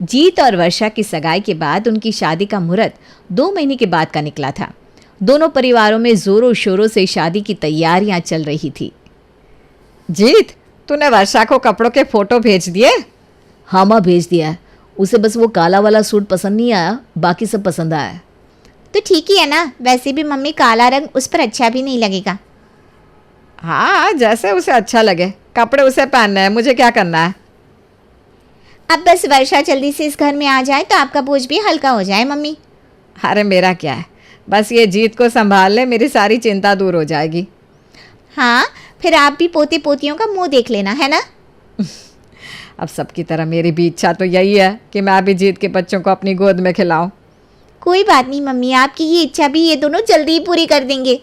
जीत और वर्षा की सगाई के बाद उनकी शादी का मुहूर्त 2 महीने के बाद का निकला था। दोनों परिवारों में जोरों शोरों से शादी की तैयारियां चल रही थी। जीत, तूने वर्षा को कपड़ों के फोटो भेज दिए? हाँ माँ, भेज दिया है। उसे बस वो काला वाला सूट पसंद नहीं आया, बाकी सब पसंद आया है। तो ठीक ही है ना, वैसे भी मम्मी काला रंग उस पर अच्छा भी नहीं लगेगा। हाँ, जैसे उसे अच्छा लगे। कपड़े उसे पहनने हैं, मुझे क्या करना है? अब बस वर्षा जल्दी से इस घर में आ जाए तो आपका बोझ भी हल्का हो जाए मम्मी। अरे मेरा क्या है, बस ये जीत को संभाल ले, मेरी सारी चिंता दूर हो जाएगी। हाँ, फिर आप भी पोते पोतियों का मुंह देख लेना, है ना? अब सबकी तरह मेरी भी इच्छा तो यही है कि मैं भी जीत के बच्चों को अपनी गोद में खिलाऊं। कोई बात नहीं मम्मी, आपकी ये इच्छा भी ये दोनों जल्दी ही पूरी कर देंगे।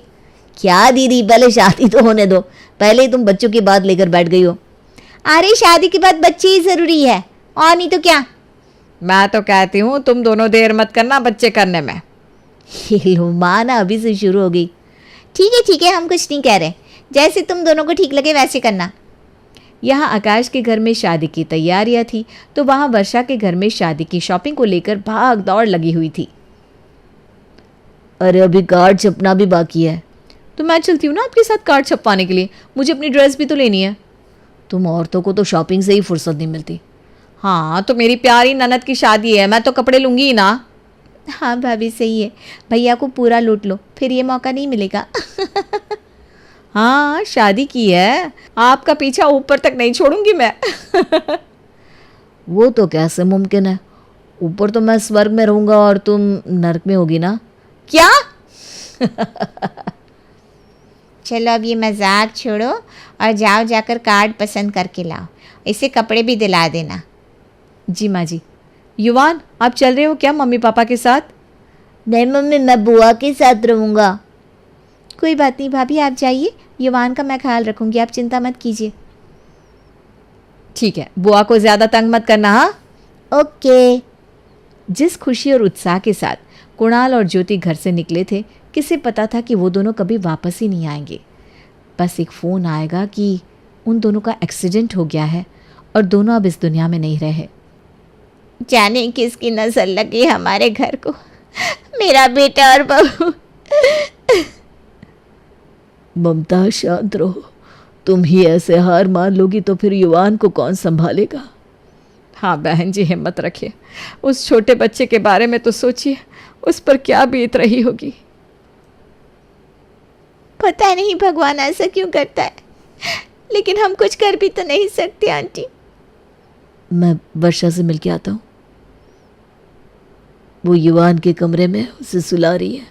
क्या दीदी, पहले शादी तो होने दो। पहले ही तुम बच्चों की बात लेकर बैठ गई हो। अरे शादी के बाद बच्चे ही ज़रूरी है, और नहीं तो क्या। मैं तो कहती हूँ तुम दोनों देर मत करना बच्चे करने में। माना अभी से शुरू हो गई। ठीक है, हम कुछ नहीं कह रहे, जैसे तुम दोनों को ठीक लगे वैसे करना। यहाँ आकाश के घर में शादी की तैयारियां थी तो वहाँ वर्षा के घर में शादी की शॉपिंग को लेकर भाग दौड़ लगी हुई थी। अरे अभी कार्ड छपना भी बाकी है। तो मैं चलती हूँ ना आपके साथ कार्ड छपवाने के लिए, मुझे अपनी ड्रेस भी तो लेनी है। तुम औरतों को तो शॉपिंग से ही फुर्सत नहीं मिलती। हाँ, तो मेरी प्यारी ननद की शादी है, मैं तो कपड़े लूंगी ही ना। हाँ भाभी, सही है, भैया को पूरा लूट लो, फिर ये मौका नहीं मिलेगा। हाँ, शादी की है, आपका पीछा ऊपर तक नहीं छोड़ूंगी मैं। वो तो कैसे मुमकिन है? ऊपर तो मैं स्वर्ग में रहूंगा और तुम नरक में होगी ना। क्या? चलो अब ये मजाक छोड़ो और जाओ जाकर कार्ड पसंद करके लाओ, इसे कपड़े भी दिला देना। जी माँ जी। युवान, आप चल रहे हो क्या मम्मी पापा के साथ? नहीं मम्मी, मैं बुआ के साथ रहूंगा। कोई बात नहीं भाभी, आप जाइए, युवान का मैं ख्याल रखूंगी, आप चिंता मत कीजिए। ठीक है, बुआ को ज़्यादा तंग मत करना। हाँ, ओके। जिस खुशी और उत्साह के साथ कुणाल और ज्योति घर से निकले थे, किसे पता था कि वो दोनों कभी वापस ही नहीं आएंगे। बस एक फ़ोन आएगा कि उन दोनों का एक्सीडेंट हो गया है और दोनों अब इस दुनिया में नहीं रहे। जाने किसकी नजर लगी हमारे घर को, मेरा बेटा और बहू। ममता, शांत रहो। तुम ही ऐसे हार मान लोगी तो फिर युवान को कौन संभालेगा? हाँ बहन जी, हिम्मत रखिए। उस छोटे बच्चे के बारे में तो सोचिए, उस पर क्या बीत रही होगी। पता नहीं भगवान ऐसा क्यों करता है, लेकिन हम कुछ कर भी तो नहीं सकते आंटी। मैं वर्षा से मिलके आता हूँ। वो युवान के कमरे में उसे सुला रही है।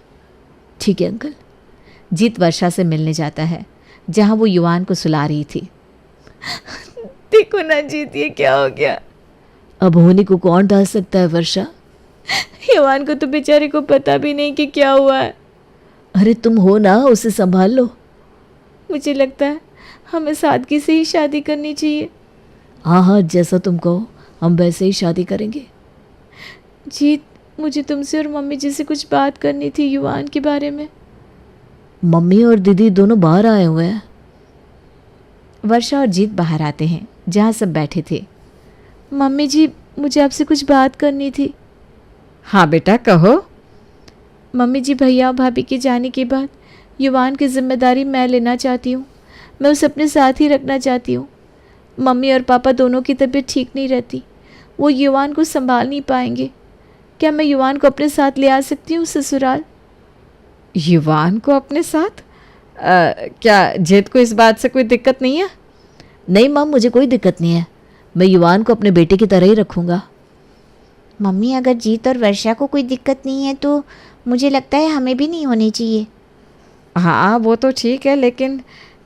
ठीक है अंकल। जीत वर्षा से मिलने जाता है जहाँ वो युवान को सुला रही थी। देखो ना जीत, ये क्या हो गया। अब होने को कौन डाल सकता है वर्षा? युवान को तो बेचारे को पता भी नहीं कि क्या हुआ है। अरे तुम हो ना, उसे संभाल लो। मुझे लगता है हमें सादगी से ही शादी करनी चाहिए। हाँ हाँ, जैसा तुम कहो, हम वैसे ही शादी करेंगे। जीत, मुझे तुमसे और मम्मी जी से कुछ बात करनी थी युवान के बारे में। मम्मी और दीदी दोनों बाहर आए हुए हैं। वर्षा और जीत बाहर आते हैं जहाँ सब बैठे थे। मम्मी जी, मुझे आपसे कुछ बात करनी थी। हाँ बेटा, कहो। मम्मी जी, भैया और भाभी के जाने के बाद युवान की जिम्मेदारी मैं लेना चाहती हूँ। मैं उसे अपने साथ ही रखना चाहती हूँ। मम्मी और पापा दोनों की तबीयत ठीक नहीं रहती, वो युवान को संभाल नहीं पाएंगे। क्या मैं युवान को अपने साथ ले आ सकती हूँ ससुराल? युवान को अपने साथ? क्या जीत को इस बात से कोई दिक्कत नहीं है? नहीं माँ, मुझे कोई दिक्कत नहीं है। मैं युवान को अपने बेटे की तरह ही रखूँगा। मम्मी, अगर जीत और वर्षा को कोई दिक्कत नहीं है तो मुझे लगता है हमें भी नहीं होनी चाहिए। हाँ वो तो ठीक है, लेकिन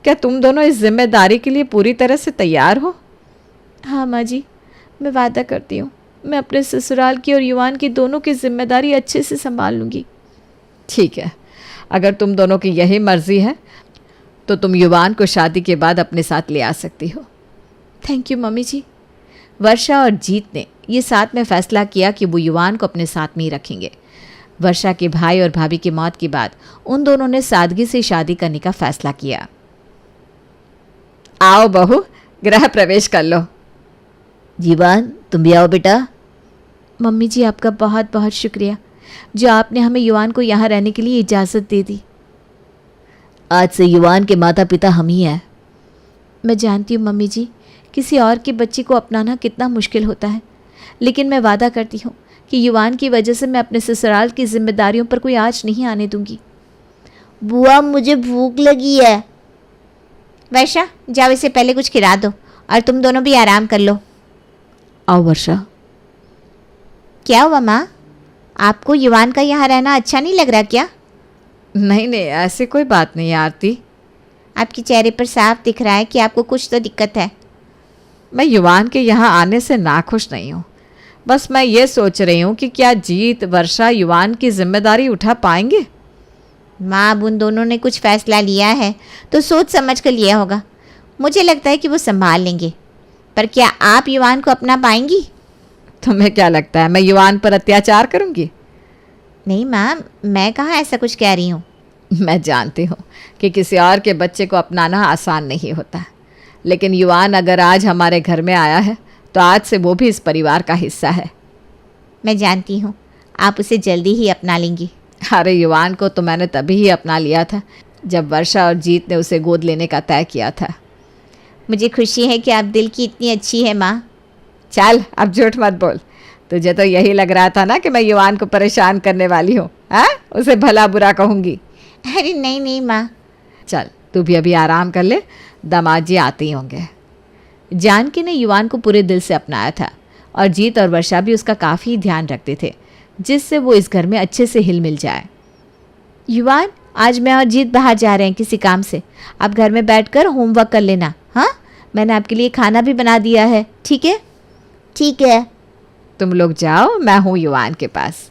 क्या तुम दोनों इस जिम्मेदारी के लिए पूरी तरह से तैयार हो? हाँ माँ जी, मैं वादा करती हूँ, मैं अपने ससुराल की और युवान की दोनों की जिम्मेदारी अच्छे से संभाल लूँगी। ठीक है, अगर तुम दोनों की यही मर्जी है तो तुम युवान को शादी के बाद अपने साथ ले आ सकती हो। थैंक यू मम्मी जी। वर्षा और जीत ने ये साथ में फैसला किया कि वो युवान को अपने साथ में ही रखेंगे। वर्षा के भाई और भाभी की मौत के बाद उन दोनों ने सादगी से शादी करने का फैसला किया। आओ बहू, गृह प्रवेश कर लो। युवान, तुम भी आओ बेटा। मम्मी जी आपका बहुत बहुत शुक्रिया जो आपने हमें युवान को यहाँ रहने के लिए इजाज़त दे दी। आज से युवान के माता पिता हम ही हैं। मैं जानती हूँ मम्मी जी, किसी और के बच्चे को अपनाना कितना मुश्किल होता है, लेकिन मैं वादा करती हूँ कि युवान की वजह से मैं अपने ससुराल की जिम्मेदारियों पर कोई आँच नहीं आने दूंगी। बुआ मुझे भूख लगी है। वर्षा जाओ इसे पहले कुछ खिला दो और तुम दोनों भी आराम कर लो। आओ वर्षा। क्या हुआ माँ, आपको युवान का यहाँ रहना अच्छा नहीं लग रहा क्या? नहीं नहीं, ऐसी कोई बात नहीं है आरती। आपके चेहरे पर साफ दिख रहा है कि आपको कुछ तो दिक्कत है। मैं युवान के यहाँ आने से नाखुश नहीं हूँ। बस मैं ये सोच रही हूँ कि क्या जीत वर्षा युवान की जिम्मेदारी उठा पाएंगे। माँ अब उन दोनों ने कुछ फैसला लिया है तो सोच समझ कर लिया होगा। मुझे लगता है कि वो संभाल लेंगे, पर क्या आप युवान को अपना पाएंगी? तुम्हें क्या लगता है मैं युवान पर अत्याचार करूँगी? नहीं माँ, मैं कहाँ ऐसा कुछ कह रही हूँ। मैं जानती हूँ कि किसी और के बच्चे को अपनाना आसान नहीं होता, लेकिन युवान अगर आज हमारे घर में आया है तो आज से वो भी इस परिवार का हिस्सा है। मैं जानती हूँ आप उसे जल्दी ही अपना लेंगी। अरे युवान को तो मैंने तभी ही अपना लिया था जब वर्षा और जीत ने उसे गोद लेने का तय किया था। मुझे खुशी है कि आप दिल की इतनी अच्छी है माँ। चल अब झूठ मत बोल, तुझे तो यही लग रहा था ना कि मैं युवान को परेशान करने वाली हूँ, हाँ? उसे भला बुरा कहूँगी। अरे नहीं नहीं माँ। चल तू भी अभी आराम कर ले, दामाद जी आते ही होंगे। जानकी ने युवान को पूरे दिल से अपनाया था और जीत और वर्षा भी उसका काफ़ी ध्यान रखते थे, जिससे वो इस घर में अच्छे से हिल मिल जाए। युवान, आज मैं और जीत बाहर जा रहे हैं किसी काम से, आप घर में बैठकर होमवर्क कर लेना। हाँ, मैंने आपके लिए खाना भी बना दिया है, ठीक है? ठीक है। तुम लोग जाओ, मैं हूँ युवान के पास।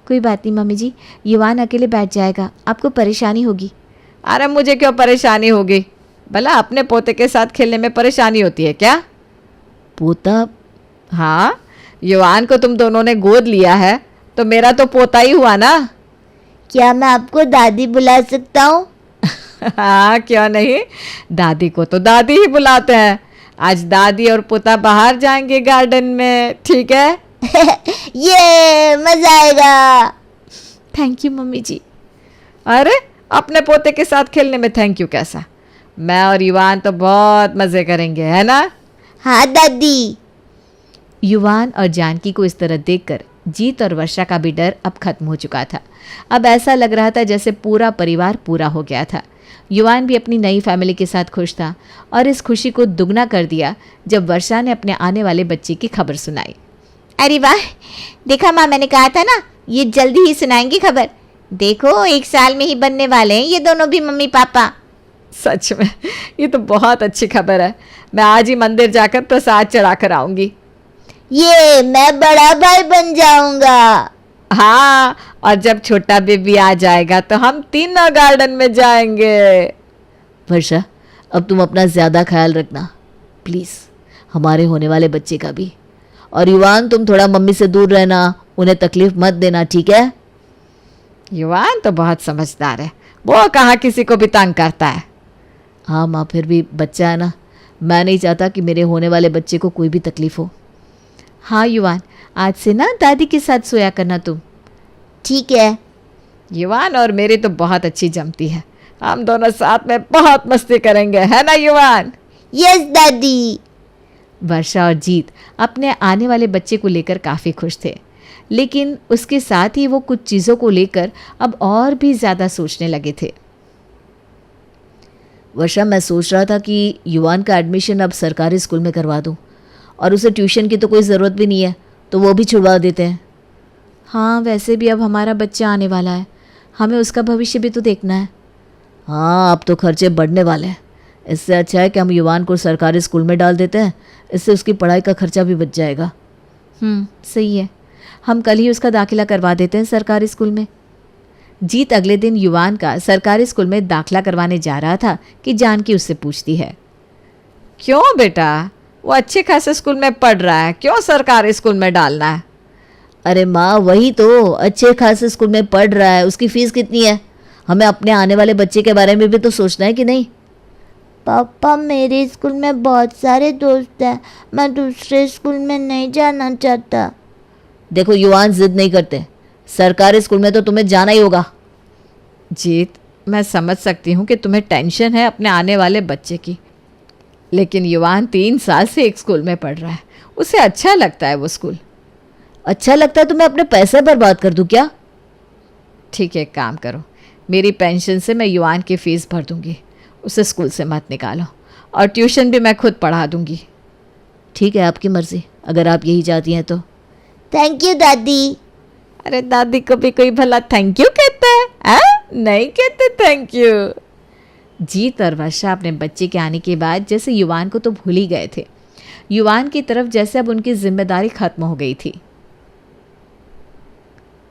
कोई बात नहीं मम्मी जी, युवान अकेले बैठ जाएगा, आपको परेशानी होगी। अरे मुझे क्यों परेशानी होगी? भला अपने पोते के साथ खेलने में परेशानी होती है क्या? पोता? हाँ, युवान को तुम दोनों ने गोद लिया है तो मेरा तो पोता ही हुआ ना। क्या मैं आपको दादी बुला सकता हूँ? हाँ क्यों नहीं, दादी को तो दादी ही बुलाते हैं। आज दादी और पोता बाहर जाएंगे गार्डन में, ठीक है? ये मजा आएगा। थैंक यू मम्मी जी। अरे अपने पोते के साथ खेलने में थैंक यू कैसा? मैं और युवान तो बहुत मज़े करेंगे, है ना? हाँ दादी। युवान और जानकी को इस तरह देखकर जीत और वर्षा का भी डर अब खत्म हो चुका था। अब ऐसा लग रहा था जैसे पूरा परिवार पूरा हो गया था। युवान भी अपनी नई फैमिली के साथ खुश था और इस खुशी को दुगना कर दिया जब वर्षा ने अपने आने वाले बच्चे की खबर सुनाई। अरे वाह, देखा माँ, मैंने कहा था ना ये जल्दी ही सुनाएंगी खबर। देखो 1 साल में ही बनने वाले हैं ये दोनों भी मम्मी पापा। सच में ये तो बहुत अच्छी खबर है। मैं आज ही मंदिर जाकर प्रसाद चढ़ा कर आऊँगी। ये मैं बड़ा भाई बन जाऊंगा। हाँ, और जब छोटा बेबी आ जाएगा तो हम तीनों गार्डन में जाएंगे। वर्षा, अब तुम अपना ज़्यादा ख्याल रखना प्लीज़, हमारे होने वाले बच्चे का भी। और युवान, तुम थोड़ा मम्मी से दूर रहना, उन्हें तकलीफ मत देना, ठीक है? युवान तो बहुत समझदार है, वो कहाँ किसी को भी तंग करता है। हाँ माँ, फिर भी बच्चा है ना, मैं नहीं चाहता कि मेरे होने वाले बच्चे को कोई भी तकलीफ हो। हाँ युवान, आज से ना दादी के साथ सोया करना तुम। ठीक है। युवान और मेरी तो बहुत अच्छी जमती है, हम दोनों साथ में बहुत मस्ती करेंगे, है ना युवान? यस दादी। वर्षा और जीत अपने आने वाले बच्चे को लेकर काफ़ी खुश थे, लेकिन उसके साथ ही वो कुछ चीज़ों को लेकर अब और भी ज़्यादा सोचने लगे थे। वर्षा, मैं सोच रहा था कि युवान का एडमिशन अब सरकारी स्कूल में करवा दूँ, और उसे ट्यूशन की तो कोई ज़रूरत भी नहीं है, तो वो भी छुड़वा देते हैं। हाँ, वैसे भी अब हमारा बच्चा आने वाला है, हमें उसका भविष्य भी तो देखना है। हाँ, अब तो खर्चे बढ़ने वाले हैं। इससे अच्छा है कि हम युवान को सरकारी स्कूल में डाल देते हैं, इससे उसकी पढ़ाई का खर्चा भी बच जाएगा। सही है, हम कल ही उसका दाखिला करवा देते हैं सरकारी स्कूल में। जीत अगले दिन युवान का सरकारी स्कूल में दाखिला करवाने जा रहा था कि जानकी उससे पूछती है, क्यों बेटा, वो अच्छे खासे स्कूल में पढ़ रहा है, क्यों सरकारी स्कूल में डालना है? अरे माँ, वही तो, अच्छे खासे स्कूल में पढ़ रहा है, उसकी फ़ीस कितनी है? हमें अपने आने वाले बच्चे के बारे में भी तो सोचना है कि नहीं? पापा, मेरे स्कूल में बहुत सारे दोस्त हैं, मैं दूसरे स्कूल में नहीं जाना चाहता। देखो युवान जिद नहीं करते, सरकारी स्कूल में तो तुम्हें जाना ही होगा। जीत, मैं समझ सकती हूँ कि तुम्हें टेंशन है अपने आने वाले बच्चे की, लेकिन युवान 3 साल से एक स्कूल में पढ़ रहा है, उसे अच्छा लगता है वो स्कूल। अच्छा लगता है तो मैं अपने पैसे बर्बाद कर दूं क्या? ठीक है, एक काम करो, मेरी पेंशन से मैं युवान की फ़ीस भर दूंगी, उसे स्कूल से मत निकालो, और ट्यूशन भी मैं खुद पढ़ा दूंगी। ठीक है, आपकी मर्जी, अगर आप यही चाहती हैं तो। थैंक यू दादी। अरे दादी को भी कोई भला थैंक यू कहता है? नहीं कहते थैंक यू। जीत और वर्षा अपने बच्चे के आने के बाद जैसे युवान को तो भूल ही गए थे। युवान की तरफ जैसे अब उनकी जिम्मेदारी खत्म हो गई थी।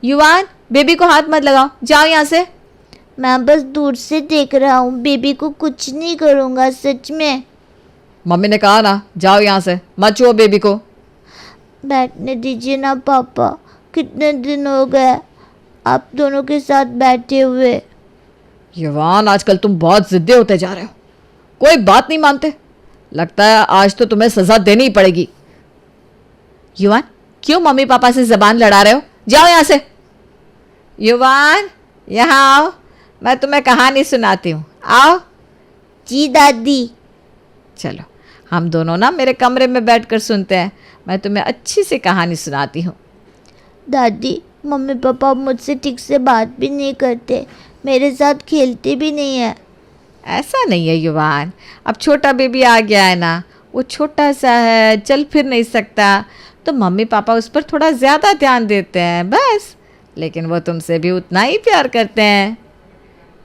युवान, बेबी को हाथ मत लगाओ, जाओ यहाँ से। मैं बस दूर से देख रहा हूँ, बेबी को कुछ नहीं करूँगा, सच में। मम्मी ने कहा ना, जाओ यहाँ से, मत छुओ बेबी को। बैठने दीजिए ना पापा, कितने दिन हो गए आप दोनों के साथ बैठे हुए। युवान, आजकल तुम बहुत जिद्दी होते जा रहे हो, कोई बात नहीं मानते। लगता है आज तो तुम्हें सजा देनी ही पड़ेगी। युवान, क्यों मम्मी पापा से जबान लड़ा रहे हो? जाओ यहाँ से। युवान, यहाँ आओ, मैं तुम्हें कहानी सुनाती हूँ, आओ। जी दादी। चलो, हम दोनों ना मेरे कमरे में बैठकर सुनते हैं, मैं तुम्हें अच्छी सी कहानी सुनाती हूँ। दादी, मम्मी पापा मुझसे ठीक से बात भी नहीं करते, मेरे साथ खेलते भी नहीं है। ऐसा नहीं है युवान, अब छोटा बेबी आ गया है ना, वो छोटा सा है, चल फिर नहीं सकता, तो मम्मी पापा उस पर थोड़ा ज़्यादा ध्यान देते हैं बस, लेकिन वो तुमसे भी उतना ही प्यार करते हैं।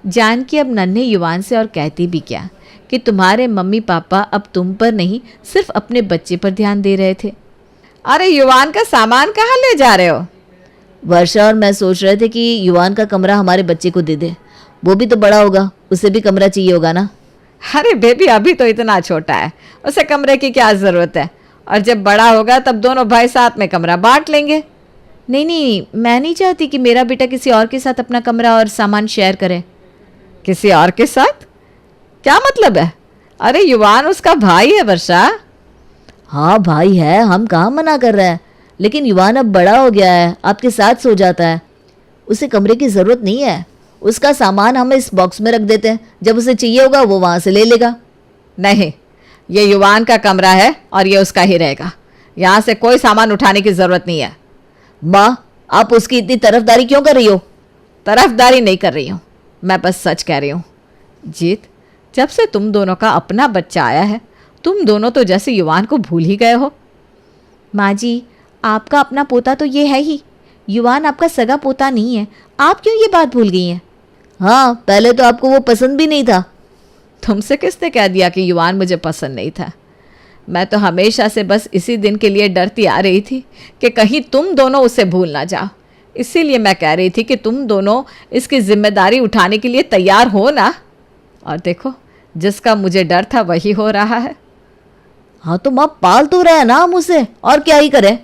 जानकी अब नन्हे युवान से और कहती भी क्या कि तुम्हारे मम्मी पापा अब तुम पर नहीं सिर्फ अपने बच्चे पर ध्यान दे रहे थे। अरे युवान का सामान कहाँ ले जा रहे हो? वर्षा और मैं सोच रहे थे कि युवान का कमरा हमारे बच्चे को दे दे, वो भी तो बड़ा होगा, उसे भी कमरा चाहिए होगा ना। अरे बेबी अभी तो इतना छोटा है, उसे कमरे की क्या ज़रूरत है, और जब बड़ा होगा तब दोनों भाई साथ में कमरा बांट लेंगे। नहीं नहीं, मैं नहीं चाहती कि मेरा बेटा किसी और के साथ अपना कमरा और सामान शेयर करे। किसी और के साथ? क्या मतलब है? अरे युवान उसका भाई है वर्षा। हाँ भाई है, हम कहाँ मना कर रहे हैं, लेकिन युवान अब बड़ा हो गया है, आपके साथ सो जाता है, उसे कमरे की ज़रूरत नहीं है। उसका सामान हम इस बॉक्स में रख देते हैं, जब उसे चाहिए होगा वो वहाँ से ले लेगा। नहीं, ये युवान का कमरा है और ये उसका ही रहेगा, यहाँ से कोई सामान उठाने की ज़रूरत नहीं है। माँ, आप उसकी इतनी तरफदारी क्यों कर रही हो? तरफदारी नहीं कर रही हूँ, मैं बस सच कह रही हूँ। जीत, जब से तुम दोनों का अपना बच्चा आया है, तुम दोनों तो जैसे युवान को भूल ही गए हो। माँ जी, आपका अपना पोता तो ये है ही, युवान आपका सगा पोता नहीं है, आप क्यों ये बात भूल गई हैं? हाँ, पहले तो आपको वो पसंद भी नहीं था। तुमसे किसने कह दिया कि युवान मुझे पसंद नहीं था? मैं तो हमेशा से बस इसी दिन के लिए डरती आ रही थी कि कहीं तुम दोनों उसे भूल ना जाओ, इसीलिए मैं कह रही थी कि तुम दोनों इसकी जिम्मेदारी उठाने के लिए तैयार हो ना। और देखो, जिसका मुझे डर था वही हो रहा है। हाँ तो माँ, पाल तो रहे हैं ना हम उसे, और क्या ही करें।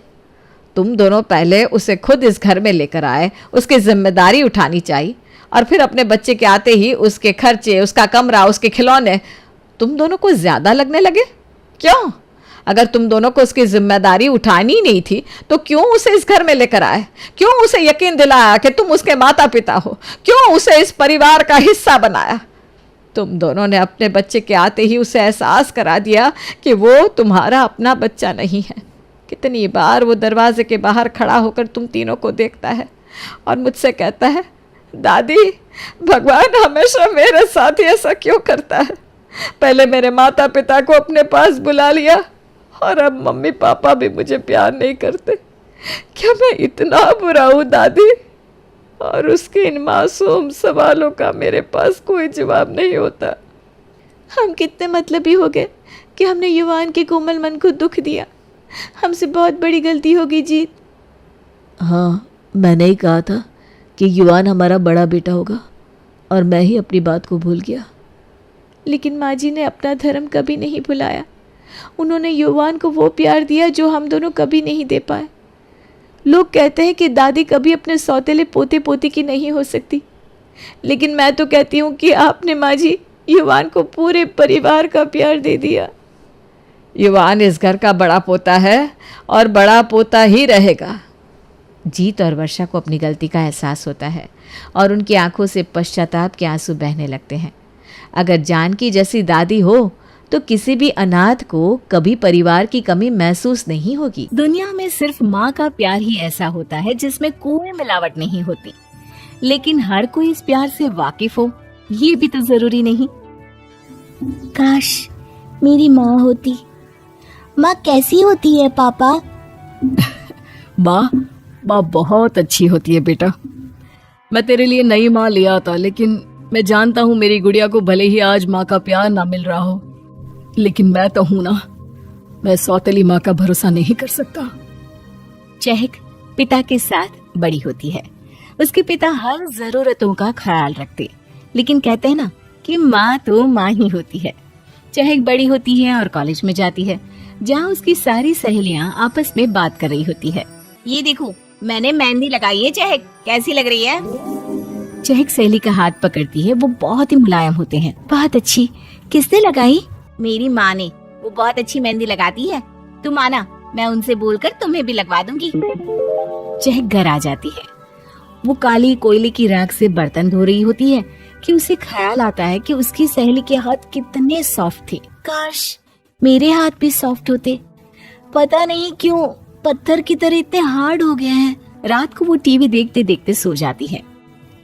तुम दोनों पहले उसे खुद इस घर में लेकर आए, उसकी जिम्मेदारी उठानी चाहिए, और फिर अपने बच्चे के आते ही उसके खर्चे, उसका कमरा, उसके खिलौने तुम दोनों को ज़्यादा लगने लगे। क्यों? अगर तुम दोनों को उसकी जिम्मेदारी उठानी नहीं थी तो क्यों उसे इस घर में लेकर आए? क्यों उसे यकीन दिलाया कि तुम उसके माता पिता हो? क्यों उसे इस परिवार का हिस्सा बनाया? तुम दोनों ने अपने बच्चे के आते ही उसे एहसास करा दिया कि वो तुम्हारा अपना बच्चा नहीं है। कितनी बार वो दरवाजे के बाहर खड़ा होकर तुम तीनों को देखता है और मुझसे कहता है, दादी, भगवान हमेशा मेरे साथ ही ऐसा क्यों करता है? पहले मेरे माता पिता को अपने पास बुला लिया और अब मम्मी पापा भी मुझे प्यार नहीं करते। क्या मैं इतना बुरा हूँ दादी? और उसके इन मासूम सवालों का मेरे पास कोई जवाब नहीं होता। हम कितने मतलबी हो गए कि हमने युवान के कोमल मन को दुख दिया। हमसे बहुत बड़ी गलती होगी जीत। हाँ, मैंने ही कहा था कि युवान हमारा बड़ा बेटा होगा, और मैं ही अपनी बात को भूल गया। लेकिन माँ जी ने अपना धर्म कभी नहीं भुलाया। उन्होंने युवान को वो प्यार दिया जो हम दोनों कभी नहीं दे पाए। लोग कहते हैं कि दादी कभी अपने सौतेले पोते पोती की नहीं हो सकती, लेकिन मैं तो कहती हूँ कि आपने माँ जी युवान को पूरे परिवार का प्यार दे दिया। युवान इस घर का बड़ा पोता है और बड़ा पोता ही रहेगा। जीत और वर्षा को अपनी गलती का एहसास होता है और उनकी आंखों से पश्चाताप के आंसू बहने लगते हैं। अगर जानकी जैसी दादी हो तो किसी भी अनाथ को कभी परिवार की कमी महसूस नहीं होगी। दुनिया में सिर्फ माँ का प्यार ही ऐसा होता है जिसमें कोई मिलावट नहीं होती, लेकिन हर कोई इस प्यार से वाकिफ हो ये भी तो जरूरी नहीं। काश मेरी माँ होती। माँ कैसी होती है पापा? माँ बहुत अच्छी होती है बेटा। मैं तेरे लिए नई माँ ले आता, लेकिन मैं जानता हूँ मेरी गुड़िया को भले ही आज माँ का प्यार ना मिल रहा हो, लेकिन मैं तो हूं ना, मैं सौतेली माँ का भरोसा नहीं कर सकता। चहक पिता के साथ बड़ी होती है। उसके पिता हर जरूरतों का ख्याल रखते, लेकिन कहते हैं ना कि माँ तो माँ ही होती है। चहक बड़ी होती है और कॉलेज में जाती है, जहाँ उसकी सारी सहेलियाँ आपस में बात कर रही होती है। ये देखो मैंने मेहंदी लगाई है चहक, कैसी लग रही है? चहक सहेली का हाथ पकड़ती है, वो बहुत ही मुलायम होते हैं। बहुत अच्छी। किसने लगाई? मेरी माँ ने। वो बहुत अच्छी मेहंदी लगाती है, तुम आना, मैं उनसे बोलकर तुम्हें भी लगवा दूंगी। चहक घर आ जाती है। वो काली कोयले की राख से बर्तन धो रही होती है कि उसे ख्याल आता है कि उसकी सहेली के हाथ कितने सॉफ्ट थे। काश मेरे हाथ भी सॉफ्ट होते। पता नहीं क्यों पत्थर की तरह इतने हार्ड हो गए हैं। रात को वो टीवी देखते देखते सो जाती है।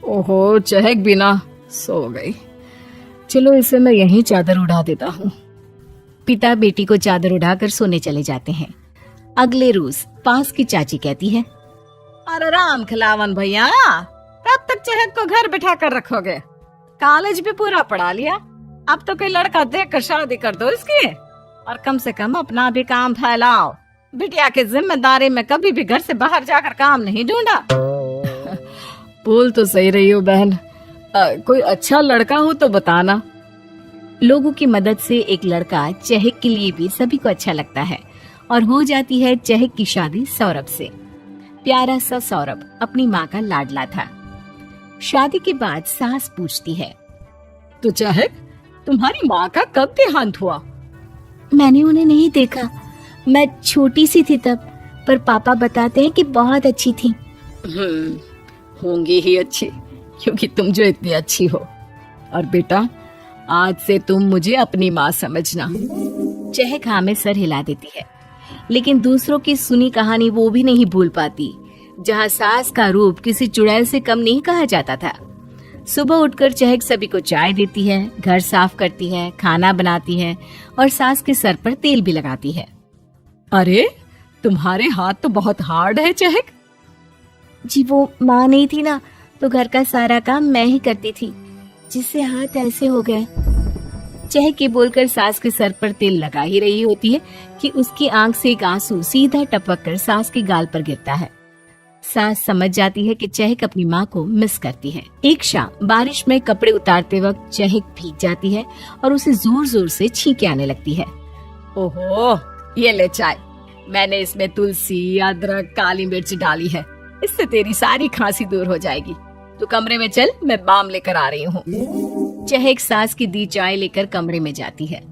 ओहो, चहक बिना सो गई। चलो इसे मैं यहीं चादर उड़ा देता हूँ। पिता बेटी को चादर उड़ाकर सोने चले जाते हैं। अगले रोज पास की चाची कहती है, अरे राम खिलावन भैया, कब तक चहक को घर बिठा कर रखोगे? कॉलेज भी पूरा पढ़ा लिया, अब तो कोई लड़का देख कर शादी कर दो इसकी, और कम से कम अपना भी काम फैलाओ। बिटिया की जिम्मेदारी में कभी भी घर से बाहर जाकर काम नहीं ढूंढा। बोल तो सही रही हो बहन, कोई अच्छा लड़का हो तो बताना। लोगों की मदद से एक लड़का चहक के लिए भी सभी को अच्छा लगता है और हो जाती है चहक की शादी सौरभ से। प्यारा सा सौरभ अपनी माँ का लाडला था। शादी के बाद सास पूछती है, तो चहक तुम्हारी माँ का कब देहांत हुआ? मैंने उन्हें नहीं देखा, मैं छोटी सी थी तब, पर पापा बताते हैं कि बहुत अच्छी थी। होंगी ही अच्छी, क्योंकि तुम जो इतनी अच्छी हो। और बेटा आज से तुम मुझे अपनी माँ समझना। चहक हाँ में सर हिला देती है, लेकिन दूसरों की सुनी कहानी वो भी नहीं भूल पाती, जहाँ सास का रूप किसी चुड़ैल से कम नहीं कहा जाता था। सुबह उठकर चहक सभी को चाय देती है, घर साफ करती है, खाना बनाती है और सास के सर पर तेल भी लगाती है। अरे तुम्हारे हाथ तो बहुत हार्ड है चहक। जी वो माँ नहीं थी ना, तो घर का सारा काम मैं ही करती थी, जिससे हाथ ऐसे हो गए। चहक के बोलकर सास के सर पर तेल लगा ही रही होती है कि उसकी आंख से एक आंसू सीधा टपक कर सास के गाल पर गिरता है। सास समझ जाती है कि चहक अपनी माँ को मिस करती है। एक शाम बारिश में कपड़े उतारते वक्त चहक भीग जाती है और उसे जोर जोर से छींके आने लगती है। ओहो, ये ले चाय, मैंने इसमें तुलसी, अदरक, काली मिर्च डाली है, इससे तेरी सारी खांसी दूर हो जाएगी। तू कमरे में चल, मैं बाम लेकर आ रही हूँ। चहक सास की दी चाय लेकर कमरे में जाती है।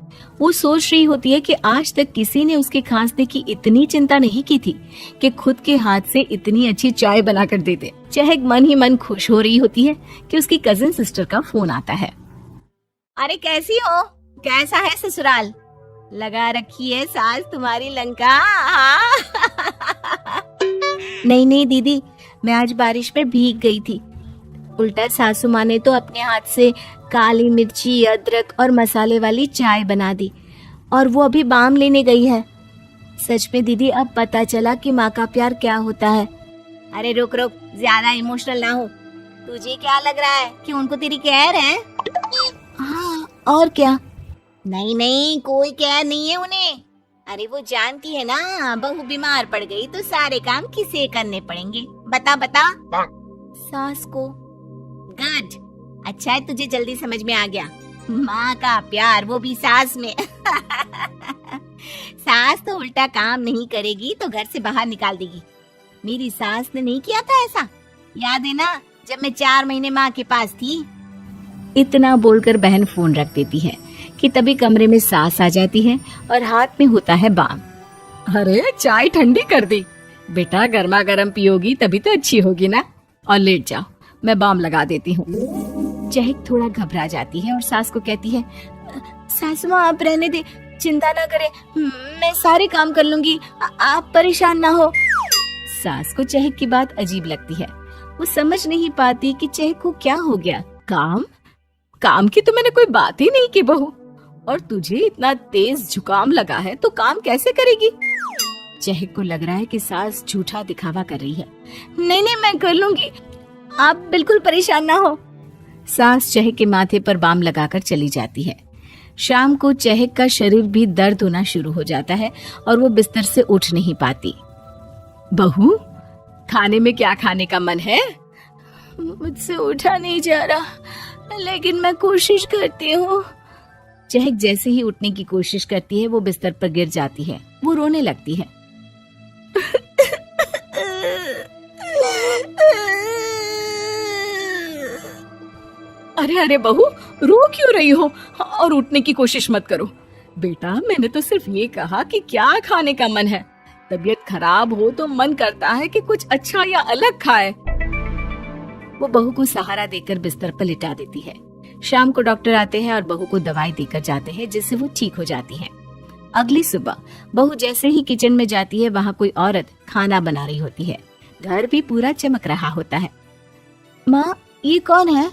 वो सोच रही होती है कि आज तक किसी ने उसके खांसने की इतनी चिंता नहीं की थी कि खुद के हाथ से इतनी अच्छी चाय बनाकर दे दे। चहक मन ही मन खुश हो रही होती है कि उसकी कजिन सिस्टर का फोन आता है। अरे कैसी हो, कैसा है ससुराल? लगा रखी है सास तुम्हारी लंका? नहीं दीदी, मैं आज बारिश में भीग गई थी। उल्टा सासू माँ ने तो अपने हाथ से काली मिर्ची, अदरक और मसाले वाली चाय बना दी और वो अभी बाम लेने गई है। सच में दीदी अब पता चला कि माँ का प्यार क्या होता है। अरे रुक रुक, ज्यादा इमोशनल ना हो। तुझे क्या लग रहा है कि उनको तेरी केयर है? हाँ और क्या? नहीं कोई केयर नहीं है उन्हें। अरे वो जानती है ना, बहू बीमार पड़ गई तो सारे काम किसे करने पड़ेंगे? बता। सास को। गुड, अच्छा है तुझे जल्दी समझ में आ गया। माँ का प्यार, वो भी सास में। सास तो उल्टा काम नहीं करेगी तो घर से बाहर निकाल देगी। मेरी सास ने नहीं किया था ऐसा, याद है ना जब मैं 4 महीने माँ के पास थी। इतना बोलकर बहन फोन रख देती है कि तभी कमरे में सास आ जाती है और हाथ में होता है बाम। अरे चाय ठंडी कर दी, बेटा गर्मा गर्म पियोगी तभी तो अच्छी होगी ना। और लेट जाओ, मैं बाम लगा देती हूँ। चहक थोड़ा घबरा जाती है और सास को कहती है, सासू माँ आप रहने दे, चिंता ना करे, मैं सारे काम कर लूंगी, आप परेशान ना हो। सास को चहक की बात अजीब लगती है। वो समझ नहीं पाती कि चहक को क्या हो गया। काम की तो मैंने कोई बात ही नहीं की बहू, और तुझे इतना तेज जुकाम लगा है तो काम कैसे करेगी। चहक को लग रहा है कि सास झूठा दिखावा कर रही है। नहीं मैं कर लूंगी, आप बिल्कुल परेशान ना हो। सास चहक के माथे पर बाम लगाकर चली जाती है। शाम को चहक का शरीर भी दर्द होना शुरू हो जाता है और वो बिस्तर से उठ नहीं पाती। बहू, खाने में क्या खाने का मन है? मुझसे उठा नहीं जा रहा, लेकिन मैं कोशिश करती हूँ। चहक जैसे ही उठने की कोशिश करती है वो बिस्तर पर गिर जाती है। वो रोने लगती है। अरे बहू, रो क्यों रही हो? और उठने की कोशिश मत करो। बेटा मैंने तो सिर्फ ये कहा कि क्या खाने का मन है। तबीयत खराब हो तो मन करता है कि कुछ अच्छा या अलग खाए। वो बहू को सहारा देकर बिस्तर पर लिटा देती है। शाम को डॉक्टर आते हैं और बहू को दवाई देकर जाते हैं, जिससे वो ठीक हो जाती है। अगली सुबह बहू जैसे ही किचन में जाती है, वहाँ कोई औरत खाना बना रही होती है। घर भी पूरा चमक रहा होता है। माँ, ये कौन है?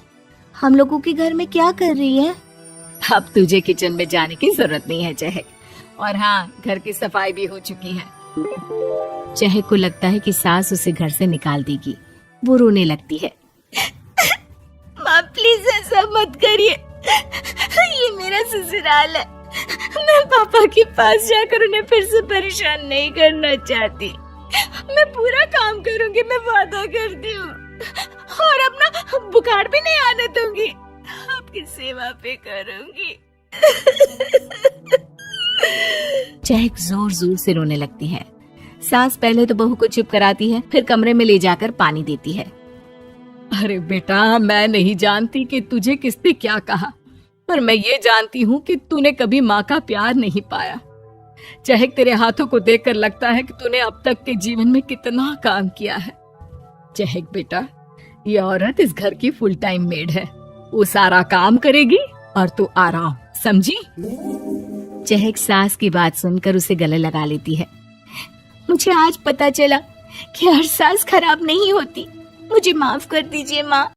हम लोगों के घर में क्या कर रही है? अब तुझे किचन में जाने की जरूरत नहीं है चहक। और हाँ, घर की सफाई भी हो चुकी है। चहक को लगता है कि सास उसे घर से निकाल देगी। वो रोने लगती है। माँ प्लीज ऐसा मत करिए, ये मेरा ससुराल है। मैं पापा के पास जाकर उन्हें फिर से परेशान नहीं करना चाहती। मैं पूरा काम करूंगी, मैं वादा करती हूँ, और अपना बुखार भी नहीं आने दूंगी। आपकी सेवा पे करूंगी। चहक जोर जोर से रोने लगती है। सास पहले तो बहू को चुप कराती है, फिर कमरे में ले जाकर पानी देती है। अरे बेटा, मैं नहीं जानती कि तुझे किसने क्या कहा, पर मैं ये जानती हूँ कि तूने कभी माँ का प्यार नहीं पाया। चहक, तेरे हाथों को देखकर लगता है कि तूने अब तक के जीवन में कितना काम किया है। चहक बेटा, ये औरत इस घर की फुल टाइम मेड है। वो सारा काम करेगी और तू आराम, समझी? चहक सास की बात सुनकर उसे गले लगा लेती है। मुझे आज पता चला कि हर सास खराब नहीं होती। मुझे माफ कर दीजिए माँ।